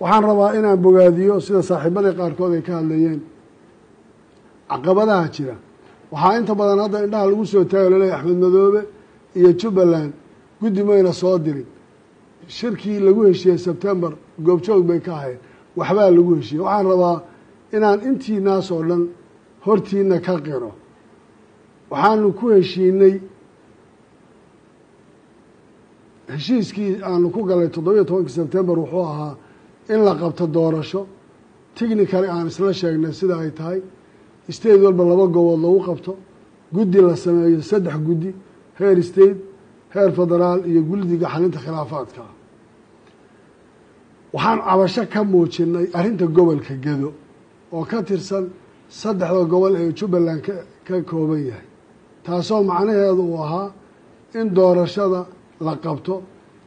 waxaan rabaa inaan bogaadiyo sida saaxiibadii qaarkood ay ka hadlayeen caqabadaha jira waxaa inta badan hadda indhaha lagu soo taagayo laleeyahay Axmed Madoobe iyo Jubbaland guddi mayna soo dirin shirkii lagu heshiiyey September goobjoog bay ka ahayd waxbaa lagu heshiiyey waxaan rabaa inaan intii naas oo dhan hortiina ka qiro waxaanu ku heshiinay heshiiskii aanu ku galay 17 September wuxuu ahaa in la qabto doorasho technically aan isla sheegnay sida ay tahay state walba laba gobood lagu qabto guddi la sameeyo 3 guddi heer state heer federaal iyo guddiga xalinta khilaafaadka waxaan cabasho ka muujinay arrinta gobolka Gedo oo ka tirsan 3 gobol ee Jubbaland ka kooban yahay taasoo macnaheedu uu ahaa in doorashada la qabto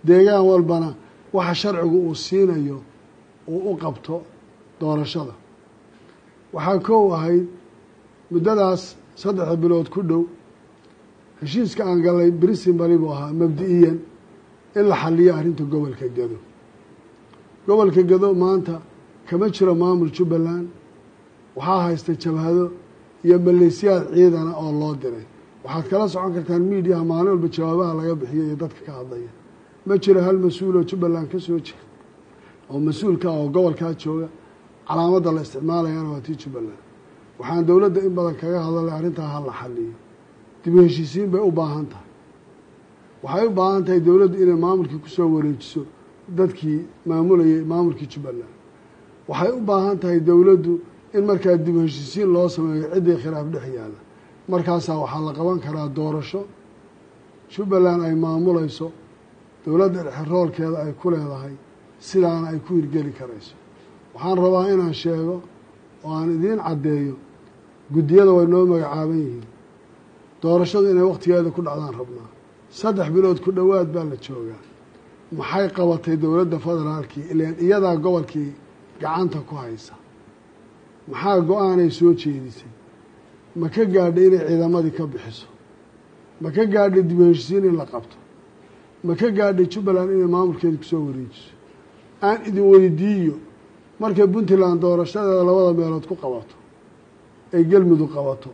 deegaan walbana waxa sharcigu uu siinayo uu u qabto doorashada waxaa koow ahayd muddadaas 3 bilood ku dhow heshiiska aan galay principally buu ahaa mabdi'iyan in la xalliyo arrinta gobolka Gedo gobolka Gedo maanta kama jiro maamul Jubbaland waxaa haysta jabhado iyo maleesiyaad ciidana oo loo diray waxaad kala socon kartaan media maalin walba jawaabaha laga bixiyo iyo dadka ka hadlaya ma jiro hal mas'uul oo Jubbaland ka soo jeeda oo mas'uulka oo gobolka jooga calaamada la isticmaalayana waa tii Jubbaland waxaan dawladda in badan kaga hadalay arrinta hal la xalliyo dib u heshiisiin bay u baahan tahay waxay u baahan tahay dawladdu inay maamulkii ku soo wareejiso dadkii maamulayay maamulkii Jubbaland waxay u baahan tahay dawladdu in markaa dib u heshiisiin loo sameeyo cidii khilaaf dhex yaala markaas waxaa la qaban karaa doorasho Jubbaland ay maamulayso dawladda xeroolkeeda ay ku leedahay sidaana ay ku hirgeli karayso waxaan rabaa inaan sheego oo aan idiin caddeeyo guddiyada way noo magacaaban yihiin doorashadu inay waqtigeeda ku dhacdaan rabnaa 3 bilood ku dhowaad baa la joogaa maxay qabatay dawladda federaalkii ileen iyadaa gobolkii gacanta ku haysa maxaa go-aanay soo jeedisay ma ka gaadhay inay ciidamadii ka bixiso ma ka gaadhay dib u heshiisiin in la qabto ma ka gaadhay Jubbaland inay maamulkeeda ku soo wareejiso aan idin weydiiyo markay Puntland doorashadeeda 2 meelood ku qabato ay galmudug qabato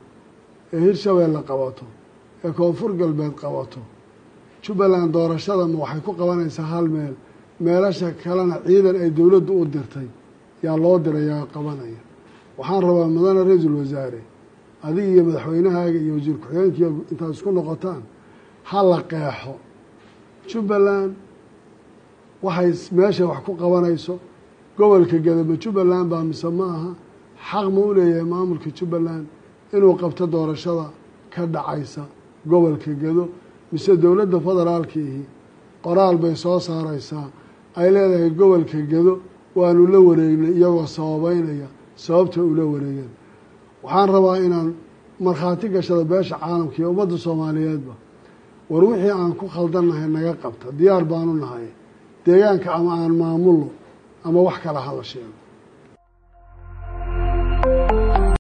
ee Hirshabeelle qabato ee Koonfur Galbeed qabato Jubbaland doorashada ma waxay ku qabanaysaa hal meel meelasha kalena ciidan ay dawladdu u dirtay yaa loo dirayaa qabanaya waxaan rabaa mudane ra'iisul wasaare adiga iyo madaxweynahaaga iyo wasiir ku-xigeenka intaad isku noqotaan ha la qeexo Jubbaland waxay meesha wax ku qabanayso gobolka Gedo ma Jubbaland baa mise ma aha xaq ma u leeyahay maamulka Jubbaland inuu qabto doorashada ka dhacaysa gobolka Gedo mise dawladda federaalkii qoraal bay soo saaraysaa ay leedahay gobolka Gedo waanu la wareegnay iyagoo sababeynaya sababta uu la wareegay waxaan rabaa inaan markhaati gashado beesha caalamka iyo ummadda Soomaaliyeedba war wixii aan ku khaldannahay naga qabta diyaar baanu nahay deegaanka ama aan maamulno ama wax kala hala sheego